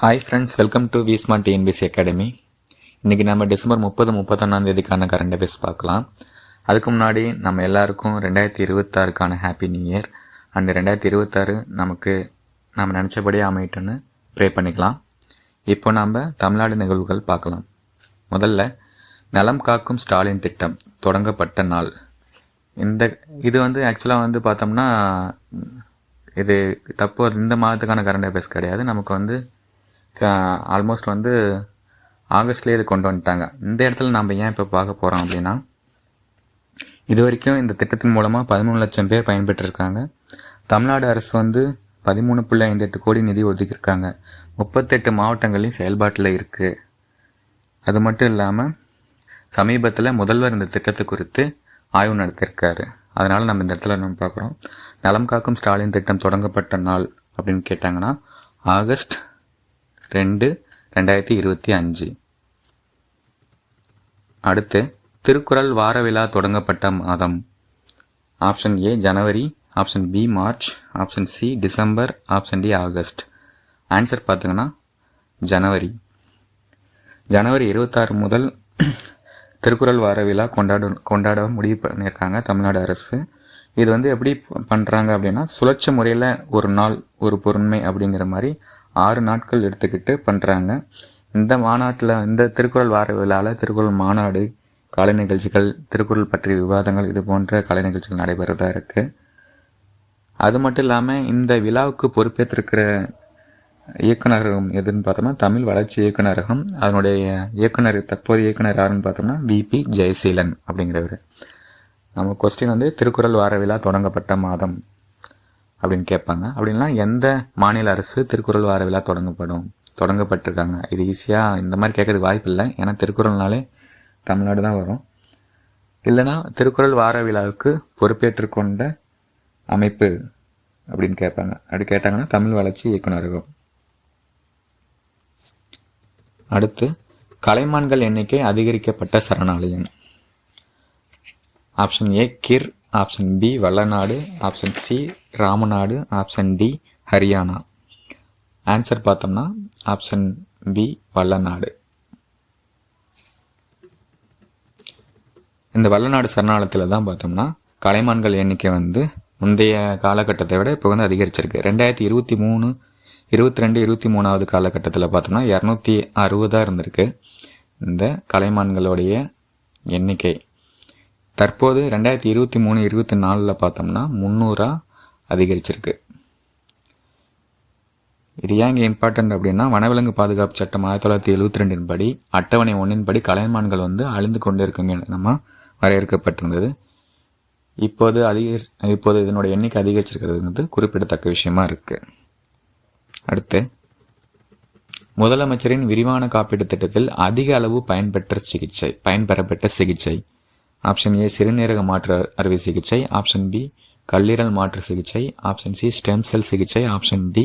Hi friends, welcome to Vsmart TNPSC academy. இன்றைக்கி நம்ம December 30-31 தேதிக்கான current affairs பார்க்கலாம். அதுக்கு முன்னாடி நம்ம எல்லாருக்கும் 2026க்கான ஹாப்பி நியூ இயர் அண்ட் 2026 நம்ம நினச்சபடியே அமையட்டுன்னு ப்ரே பண்ணிக்கலாம். இப்போ நம்ம தமிழ்நாடு நிகழ்வுகள் பார்க்கலாம். முதல்ல நலம் காக்கும் ஸ்டாலின் திட்டம் தொடங்கப்பட்ட நாள். இது ஆக்சுவலாக பார்த்தோம்னா இது தற்போது இந்த மாதத்துக்கான கரண்ட் அஃபேர்ஸ் கிடையாது. நமக்கு ஆல்மோஸ்ட் ஆகஸ்ட்லேயே இது கொண்டு வந்துட்டாங்க. இந்த இடத்துல நம்ம ஏன் இப்போ பார்க்க போகிறோம் அப்படின்னா, இது வரைக்கும் இந்த திட்டத்தின் மூலமாக 13 லட்சம் பேர் பயன்பெற்றிருக்காங்க. தமிழ்நாடு அரசு 13.58 கோடி நிதி ஒதுக்கியிருக்காங்க. 38 மாவட்டங்களையும் செயல்பாட்டில் இருக்குது. அது மட்டும் இல்லாமல் சமீபத்தில் முதல்வர் இந்த திட்டத்தை குறித்து ஆய்வு நடத்தியிருக்காரு. அதனால் நம்ம இந்த இடத்துல பார்க்குறோம். நலம் காக்கும் ஸ்டாலின் திட்டம் தொடங்கப்பட்ட நாள் அப்படின்னு கேட்டாங்கன்னா ஆகஸ்ட் 2, 2025. அடுத்து திருக்குறள் வார விழா தொடங்கப்பட்ட மாதம். ஆப்ஷன் ஏ ஜனவரி, option B March, option C December, option D August. Answer பார்த்தீங்கன்னா ஜனவரி 26 முதல் திருக்குறள் வார விழா கொண்டாட முடிவு பண்ணியிருக்காங்க தமிழ்நாடு அரசு. இது எப்படி பண்ணுறாங்க அப்படின்னா, சுழற்சி முறையில் ஒரு நாள் ஒரு பொருண்மை அப்படிங்கிற மாதிரி 6 நாட்கள் எடுத்துக்கிட்டு பண்ணுறாங்க. இந்த திருக்குறள் வார விழாவில் திருக்குறள் மாநாடு, கலை நிகழ்ச்சிகள், திருக்குறள் பற்றிய விவாதங்கள், இது போன்ற கலை நிகழ்ச்சிகள் நடைபெறதா இருக்குது. அது மட்டும் இல்லாமல் இந்த விழாவுக்கு பொறுப்பேற்றிருக்கிற இயக்குநரகம் எதுன்னு பார்த்தோம்னா தமிழ் வளர்ச்சி இயக்குநரகம். அதனுடைய தற்போதைய இயக்குனர் யாருன்னு பார்த்தோம்னா விபி ஜெயசீலன் அப்படிங்கிறவர். நம்ம கொஸ்டின் திருக்குறள் வார விழா தொடங்கப்பட்ட மாதம் அப்படின்னு கேட்பாங்க. அப்படின்னா எந்த மாநில அரசு திருக்குறள் வார விழா தொடங்கப்பட்டிருக்காங்க. இது ஈஸியாக இந்த மாதிரி கேட்கறதுக்கு வாய்ப்பு இல்லை. ஏன்னா திருக்குறள்னாலே தமிழ்நாடு தான் வரும். இல்லைனா திருக்குறள் வார விழாவுக்கு பொறுப்பேற்று கொண்ட அமைப்பு அப்படின்னு கேட்பாங்க. அப்படி கேட்டாங்கன்னா தமிழ் வளர்ச்சி இயக்குநரகம். அடுத்து கலைமான்கள் எண்ணிக்கை அதிகரிக்கப்பட்ட சரணாலயம். Option A Gir, option B Vallanadu, option C Ramanadu, option D Haryana. Answer பார்த்தோம்னா ஆப்ஷன் பி வல்லநாடு. இந்த வல்லநாடு சரணாலயத்தில் தான் பார்த்தோம்னா கலைமான்கள் எண்ணிக்கை முந்தைய காலகட்டத்தை விட இப்போ அதிகரிச்சிருக்கு. 2022, 23வது காலகட்டத்தில் பார்த்தோம்னா 260 இருந்திருக்கு இந்த கலைமான்களுடைய எண்ணிக்கை. தற்போது 2023-24 பார்த்தோம்னா 300 அதிகரிச்சிருக்கு. இது ஏன் இங்கே இம்பார்ட்டன்ட் அப்படின்னா, வனவிலங்கு பாதுகாப்பு சட்டம் 1972 படி அட்டவணை 1 படி கலைமான்கள் அழிந்து கொண்டு இருக்கும் நம்ம வரையறுக்கப்பட்டிருந்தது. இப்போது இதனுடைய எண்ணிக்கை அதிகரிச்சிருக்கிறது குறிப்பிடத்தக்க விஷயமா இருக்கு. அடுத்து முதலமைச்சரின் விரிவான காப்பீட்டு திட்டத்தில் அதிக அளவு பயன்பெறப்பட்ட சிகிச்சை. ஆப்ஷன் ஏ சிறுநீரக மாற்று அறுவை சிகிச்சை, ஆப்ஷன் பி கல்லீரல் மாற்று சிகிச்சை, ஆப்ஷன் சி ஸ்டெம் செல் சிகிச்சை, ஆப்ஷன் டி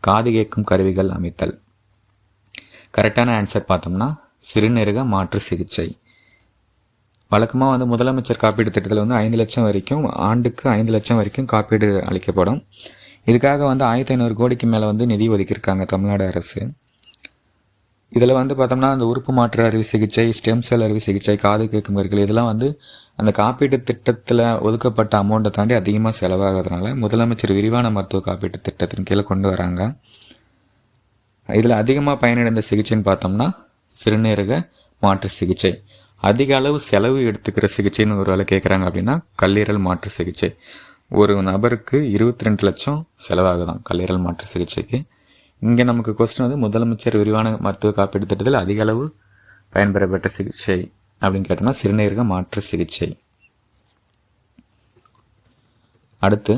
காது கேட்கும் கருவிகள் அமைத்தல். கரெக்டான ஆன்சர் பார்த்தோம்னா சிறுநீரக மாற்று சிகிச்சை. வழக்கமாக முதலமைச்சர் காப்பீடு திட்டத்தில் 5 லட்சம் வரைக்கும், ஆண்டுக்கு 5 லட்சம் வரைக்கும் காப்பீடு அளிக்கப்படும். இதுக்காக 1500 கோடிக்கு மேலே நிதி ஒதுக்கியிருக்காங்க தமிழ்நாடு அரசு. இதில் பார்த்தோம்னா அந்த உறுப்பு மாற்று அறுவை சிகிச்சை, ஸ்டெம் செல் அறுவை சிகிச்சை, காது கேட்கும் கருவிகள் இதெல்லாம் அந்த காப்பீட்டு திட்டத்தில் ஒதுக்கப்பட்ட அமௌண்ட்டை தாண்டி அதிகமாக செலவாகிறதுனால முதலமைச்சர் விரிவான மருத்துவ காப்பீட்டு திட்டத்தின் கீழே கொண்டு வராங்க. இதில் அதிகமாக பயனடைந்த சிகிச்சைன்னு பார்த்தோம்னா சிறுநீரக மாற்று சிகிச்சை. அதிக அளவு செலவு எடுத்துக்கிற சிகிச்சைன்னு ஒரு வேலை கேட்குறாங்க அப்படின்னா கல்லீரல் மாற்று சிகிச்சை. ஒரு நபருக்கு 22 லட்சம் செலவாகுதான் கல்லீரல் மாற்று சிகிச்சைக்கு. இங்கே நமக்கு கொஸ்டின் முதலமைச்சர் விரிவான மருத்துவ காப்பீடு திட்டத்தில் அதிக அளவு பயன்பெறப்பட்ட சிகிச்சை அப்படின்னு கேட்டோம்னா சிறுநீரக மாற்று சிகிச்சை. அடுத்து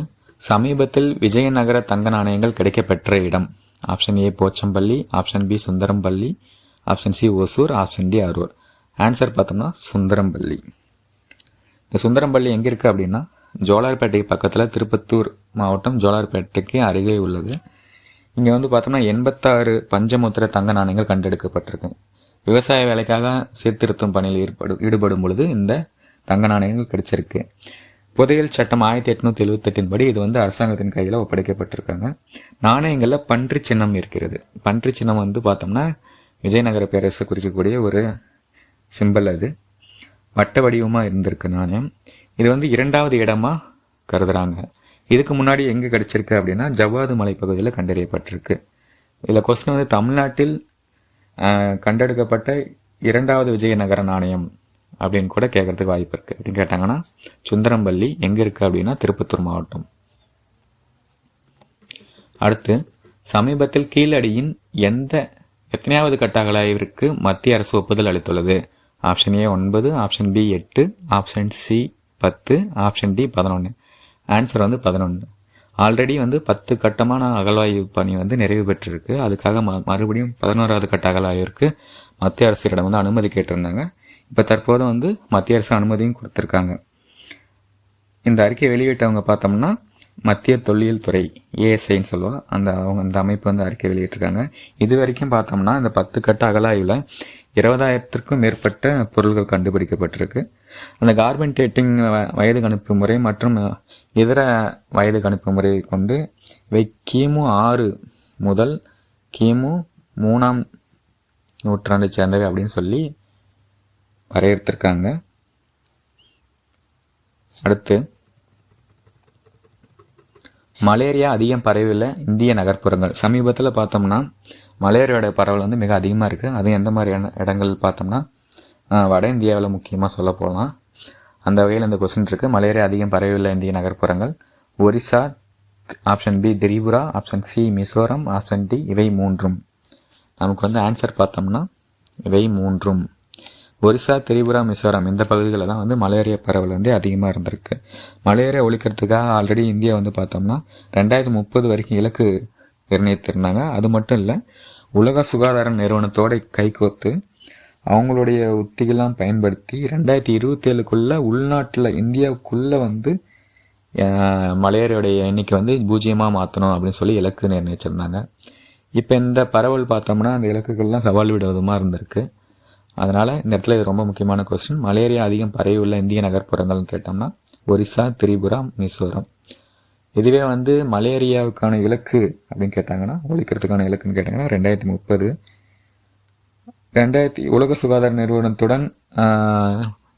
சமீபத்தில் விஜயநகர தங்க நாணயங்கள் கிடைக்கப்பெற்ற இடம். Option A Pochampalli, option B Sundarampalli, option C Hosur, option D Arur. Answer பார்த்தோம்னா சுந்தரம்பள்ளி. இந்த சுந்தரம்பள்ளி எங்கே இருக்குது அப்படின்னா ஜோலார்பேட்டைக்கு பக்கத்தில், திருப்பத்தூர் மாவட்டம் ஜோலார்பேட்டைக்கு அருகே உள்ளது. இங்கே பார்த்தோம்னா 86 பஞ்சமுத்திர தங்க நாணயங்கள் கண்டெடுக்கப்பட்டிருக்கு. விவசாய வேலைக்காக சீர்திருத்தும் பணியில் ஈடுபடும் பொழுது இந்த தங்க நாணயங்கள் கிடைச்சிருக்கு. புதையல் சட்டம் 1878 படி இது வந்து அரசாங்கத்தின் கையில் ஒப்படைக்கப்பட்டிருக்காங்க. நாணயங்களில் பன்றி சின்னம் இருக்கிறது. பன்றி சின்னம் வந்து பார்த்தோம்னா விஜயநகர பேரரசு குறிக்கக்கூடிய ஒரு சிம்பல். அது வட்ட வடிவமாக இருந்திருக்கு நாணயம். இது வந்து 2வது இடமா கருதுறாங்க. இதுக்கு முன்னாடி எங்கே கிடச்சிருக்கு அப்படின்னா ஜவ்வாது மலைப்பகுதியில் கண்டறியப்பட்டிருக்கு. இதில் கொஸ்டின் வந்து தமிழ்நாட்டில் கண்டெடுக்கப்பட்ட 2வது விஜயநகர நாணயம் அப்படின்னு கூட கேட்கறதுக்கு வாய்ப்பு இருக்குது. அப்படின்னு கேட்டாங்கன்னா சுந்தரம்பள்ளி எங்கே இருக்குது அப்படின்னா திருப்பத்தூர் மாவட்டம். அடுத்து சமீபத்தில் கீழடியின் எத்தனையாவது கட்டஅகழாய்விற்கு மத்திய அரசு ஒப்புதல் அளித்துள்ளது? Option A 9, option B 8, option C 10, option D 11. Answer வந்து 11. ஆல்ரெடி வந்து 10 கட்டமான அகழ்வாய்வு பணி வந்து நிறைவு பெற்றிருக்கு. அதுக்காக மறுபடியும் 11வது கட்ட அகழ்வாய்விற்கு மத்திய அரசிடம் வந்து அனுமதி கேட்டிருந்தாங்க. இப்போ தற்போது வந்து மத்திய அரசு அனுமதியும் கொடுத்துருக்காங்க. இந்த அறிக்கை வெளியிட்டவங்க பார்த்தோம்னா மத்திய தொல்லியல் துறை ஏஎஸ்ஐன்னு சொல்லுவோம். அந்த அமைப்பு வந்து அறிக்கை வெளியிட்டிருக்காங்க. இது வரைக்கும் பார்த்தோம்னா இந்த 10 கட்ட அகழாய்வில் 20,000க்கும் மேற்பட்ட பொருள்கள் கண்டுபிடிக்கப்பட்டிருக்கு. அந்த கார்பன் டேட்டிங் வயது கணிப்பு முறை மற்றும் இதர வயது கணிப்பு முறையை கொண்டு இவை கிமு 6 முதல் கிமு 3ஆம் நூற்றாண்டை சேர்ந்தவை அப்படின்னு சொல்லி வரையறுத்திருக்காங்க. அடுத்து மலேரியா அதிகம் பரவியுள்ள இந்திய நகர்ப்புறங்கள். சமீபத்தில் பார்த்தோம்னா மலேரியாவோட பரவல் வந்து மிக அதிகமாக இருக்குது. அது எந்த மாதிரியான இடங்கள் பார்த்தோம்னா வட இந்தியாவில் முக்கியமாக சொல்ல போகலாம். அந்த வகையில் இந்த கொஸ்டின் இருக்குது. மலேரியா அதிகம் பரவியுள்ள இந்திய நகர்ப்புறங்கள் Orissa, option B Tripura, option C Mizoram, option D இவை 3. நமக்கு வந்து ஆன்சர் பார்த்தோம்னா இவை 3. ஒரிசா, திரிபுரா, மிசோரம் இந்த பகுதிகளில் தான் வந்து மலேரியா பரவல் வந்து அதிகமாக இருந்திருக்கு. மலேரியா ஒழிக்கிறதுக்காக ஆல்ரெடி இந்தியா வந்து பார்த்தோம்னா 2030 வரைக்கும் இலக்கு நிர்ணயித்திருந்தாங்க. அது மட்டும் இல்லை, உலக சுகாதார நிறுவனத்தோட கைகோத்து அவங்களுடைய உத்திகள்லாம் பயன்படுத்தி 2027க்குள்ளே உள்நாட்டில் இந்தியாவுக்குள்ளே வந்து மலேரியாவுடைய எண்ணிக்கை வந்து 0 மாற்றணும் அப்படின்னு சொல்லி இலக்கு நிர்ணயிச்சிருந்தாங்க. இப்போ இந்த பரவல் பார்த்தோம்னா அந்த இலக்குகள்லாம் சவால் விடுவதுமாக இருந்திருக்கு. அதனால் இந்த இடத்துல இது ரொம்ப முக்கியமான கொஸ்டின். மலேரியா அதிகம் பரவியுள்ள இந்திய நகர்ப்புறங்கள்னு கேட்டோம்னா ஒரிசா, திரிபுரா, மிசோரம். இதுவே வந்து மலேரியாவுக்கான இலக்கு அப்படின்னு கேட்டாங்கன்னா ஒழிக்கிறதுக்கான இலக்குன்னு கேட்டாங்கன்னா 2030. உலக சுகாதார நிறுவனத்துடன்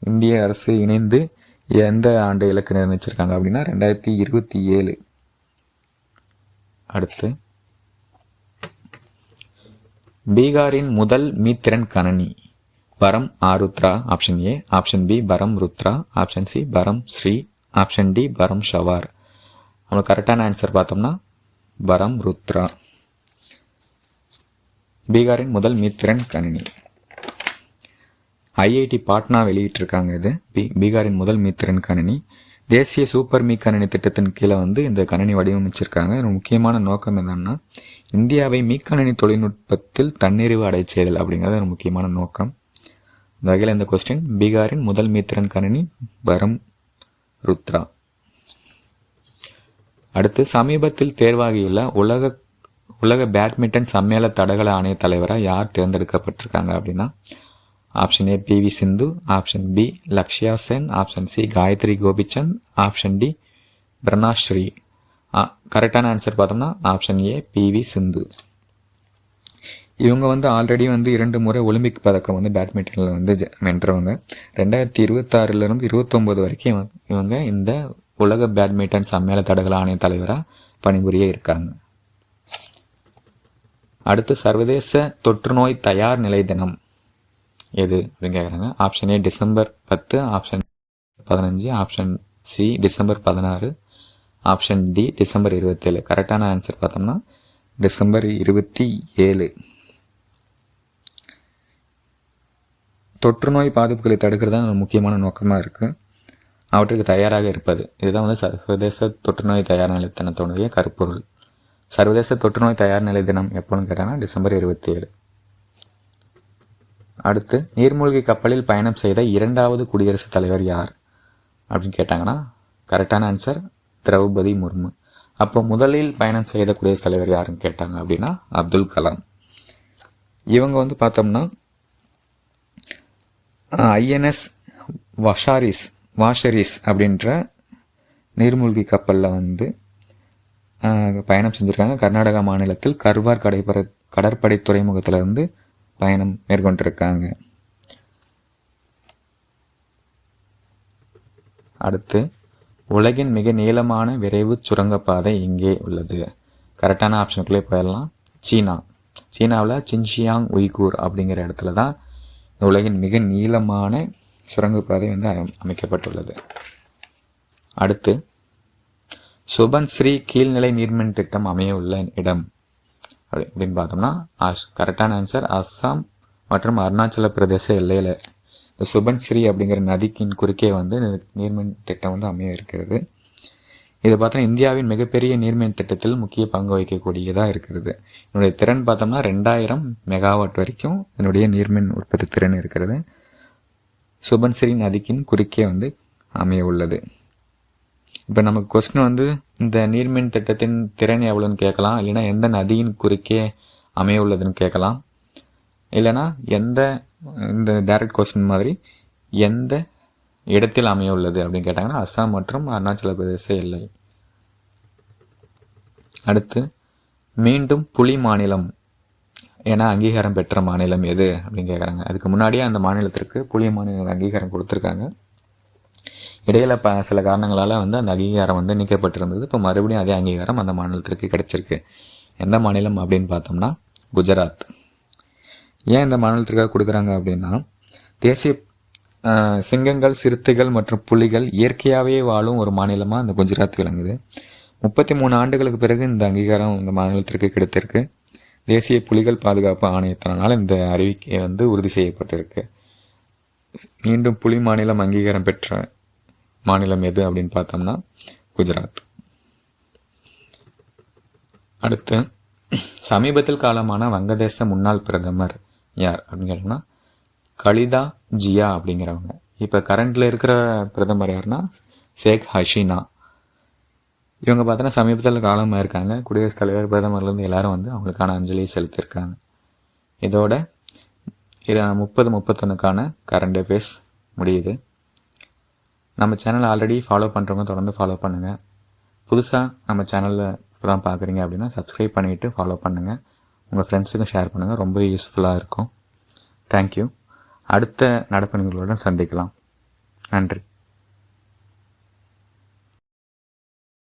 இந்திய அரசு இணைந்து எந்த ஆண்டு இலக்கு நிர்ணயிச்சிருக்காங்க அப்படின்னா 2027. அடுத்து பீகாரின் முதல் மீத்திறன் கணனி Param Arudra. Option A, option B Param Rudra, option C பரம் ஸ்ரீ, ஆப்ஷன் டி பரம் ஷவார். நம்மளுக்கு கரெக்டான ஆன்சர் பார்த்தோம்னா பரம் ருத்ரா. பீகாரின் முதல் மீத்திறன் கணினி ஐஐடி பாட்னா வெளியிட்டிருக்காங்க. இது பீகாரின் முதல் மீத்திறன் கணினி. தேசிய சூப்பர் மீ கணினி திட்டத்தின் கீழே வந்து இந்த கணினி வடிவமைச்சிருக்காங்க. ஒரு முக்கியமான நோக்கம் என்னன்னா இந்தியாவை மீக்கணினி தொழில்நுட்பத்தில் தன்னிறைவு அடை செய்தல் அப்படிங்கிறது ஒரு முக்கியமான நோக்கம். இந்த வகையில் இந்த கொஸ்டின் பீகாரின் முதல் மீத்திறன் கணினி பரம் ருத்ரா. அடுத்து சமீபத்தில் தேர்வாகியுள்ள உலக பேட்மிண்டன் சம்மேள தடகள ஆணைய தலைவராக யார் தேர்ந்தெடுக்கப்பட்டிருக்காங்க அப்படின்னா option A PV Sindhu, option B Lakshya Sen, option C Gayatri Gopichand, option D Pranashree. கரெக்டான ஆன்சர் பார்த்தோம்னா ஆப்ஷன் ஏ PV சிந்து. இவங்க வந்து ஆல்ரெடி வந்து 2 முறை ஒலிம்பிக் பதக்கம் வந்து பேட்மிண்டனில் வந்து வென்றவங்க. 2026 29 வரைக்கும் இவங்க இந்த உலக பேட்மிண்டன் சம்மேள தடகள ஆணைய தலைவராக பணிபுரிய இருக்காங்க. அடுத்து சர்வதேச தொற்றுநோய் தயார் நிலை தினம் எது அப்படின்னு கேட்குறாங்க. Option A December 10, option 15, option C December 16, option D December 27. கரெக்டான ஆன்சர் பார்த்தோம்னா டிசம்பர் 27. தொற்றுநோய் பாதிப்புகளை தடுக்கிறது தான் முக்கியமான நோக்கமாக இருக்குது. அவற்றுக்கு தயாராக இருப்பது இதுதான் வந்து சர்வதேச தொற்றுநோய் தயார் நிலை தினத்தோடைய கருப்பொருள். சர்வதேச தொற்றுநோய் தயார் நிலை தினம் எப்போன்னு கேட்டாங்கன்னா டிசம்பர் 27. அடுத்து நீர்மூழ்கி கப்பலில் பயணம் செய்த 2வது குடியரசுத் தலைவர் யார் அப்படின்னு கேட்டாங்கன்னா கரெக்டான ஆன்சர் திரௌபதி முர்மு. அப்போ முதலில் பயணம் செய்த குடியரசுத் தலைவர் யாருன்னு கேட்டாங்க அப்படின்னா அப்துல் கலாம். இவங்க வந்து பார்த்தோம்னா INS வாஷரிஸ் அப்படின்ற நீர்மூழ்கி கப்பலில் வந்து பயணம் செஞ்சுருக்காங்க. கர்நாடகா மாநிலத்தில் கர்வார் கடற்படை துறைமுகத்தில் வந்து பயணம் மேற்கொண்டிருக்காங்க. அடுத்து, உலகின் மிக நீளமான விரைவு சுரங்கப்பாதை எங்கே உள்ளது? கரெக்டான ஆப்ஷனுக்குள்ளே போயிடலாம். சீனாவில் சின்ஷியாங் உய்கூர் அப்படிங்கிற இடத்துல தான் உலகின் மிக நீளமான சுரங்கப்பாதை வந்து அமைக்கப்பட்டுள்ளது. அடுத்து, சுபன்ஸ்ரீ கீழ்நிலை நீர்மின் திட்டம் அமைய உள்ள இடம் அப்படின்னு பார்த்தோம்னா கரெக்டான ஆன்சர் அஸ்ஸாம் மற்றும் அருணாச்சல பிரதேச எல்லையில் இந்த சுபன்ஸ்ரீ அப்படிங்கிற நதிக்கின் குறுக்கே வந்து நீர்மின் திட்டம் வந்து அமைய இருக்கிறது. இது பார்த்தோன்னா இந்தியாவின் மிகப்பெரிய நீர்மின் திட்டத்தில் முக்கிய பங்கு வகிக்கக்கூடியதாக இருக்கிறது. என்னுடைய திறன் பார்த்தோம்னா 2000 மெகாவாட் வரைக்கும் என்னுடைய நீர்மின் உற்பத்தி திறன் இருக்கிறது. சுபன்ஸ்ரீ நதிக்கின் குறுக்கே வந்து அமைய உள்ளது. இப்போ நமக்கு கொஸ்டின் வந்து இந்த நீர்மின் திட்டத்தின் திறன் எவ்வளோன்னு கேட்கலாம், இல்லைனா எந்த நதியின் குறுக்கே அமைய உள்ளதுன்னு கேட்கலாம், இல்லைனா இந்த டைரக்ட் கொஸ்டின் மாதிரி எந்த இடத்தில் அமைய உள்ளது அப்படின்னு கேட்டாங்கன்னா அஸ்ஸாம் மற்றும் அருணாச்சல பிரதேச எல்லை. அடுத்து, மீண்டும் புலி மாநிலம் என அங்கீகாரம் பெற்ற மாநிலம் எது அப்படின்னு கேட்குறாங்க. அதுக்கு முன்னாடியே அந்த மாநிலத்திற்கு புலி மாநில அங்கீகாரம் கொடுத்துருக்காங்க. இடையில சில காரணங்களால் வந்து அந்த அங்கீகாரம் வந்து நீக்கப்பட்டிருந்தது. இப்போ மறுபடியும் அதே அங்கீகாரம் அந்த மாநிலத்திற்கு கிடைச்சிருக்கு. எந்த மாநிலம் அப்படின்னு பார்த்தோம்னா குஜராத். ஏன் இந்த மாநிலத்திற்காக கொடுக்குறாங்க அப்படின்னா, தேசிய சிங்கங்கள், சிறுத்தைகள் மற்றும் புலிகள் இயற்கையாகவே வாழும் ஒரு மாநிலமாக இந்த குஜராத் விளங்குது. 33 ஆண்டுகளுக்கு பிறகு இந்த அங்கீகாரம் இந்த மாநிலத்திற்கு கிடைத்திருக்கு. தேசிய புலிகள் பாதுகாப்பு ஆணையத்தினால் இந்த அறிவிக்கை வந்து உறுதி செய்யப்பட்டிருக்கு. மீண்டும் புலி மாநிலம் அங்கீகாரம் பெற்ற மாநிலம் எது அப்படின்னு பார்த்தோம்னா குஜராத். அடுத்து, சமீபத்தில் காலமான வங்கதேச முன்னாள் பிரதமர் யார் அப்படின்னு கேட்டோம்னா கலிதா ஜியா அப்படிங்கிறவங்க. இப்போ கரண்டில் இருக்கிற பிரதமர் யாருன்னா ஷேக் ஹசீனா. இவங்க பார்த்தோன்னா சமீபத்தில் காலமாக இருக்காங்க. குடியரசுத் தலைவர், பிரதமர்லேருந்து எல்லாரும் வந்து அவங்களுக்கான அஞ்சலியை செலுத்தியிருக்காங்க. இதோட 30-31க்கான கரண்ட் அஃபேர்ஸ் முடியுது. நம்ம சேனலை ஆல்ரெடி ஃபாலோ பண்ணுறவங்க தொடர்ந்து ஃபாலோ பண்ணுங்கள். புதுசாக நம்ம சேனலில் இப்போ தான் பார்க்குறீங்க அப்படின்னா சப்ஸ்கிரைப் பண்ணிவிட்டு ஃபாலோ பண்ணுங்கள். உங்கள் ஃப்ரெண்ட்ஸுக்கும் ஷேர் பண்ணுங்கள். ரொம்ப யூஸ்ஃபுல்லாக இருக்கும். தேங்க்யூ. அடுத்த நடப்பு நிகழ்வுடன் சந்திக்கலாம். நன்றி.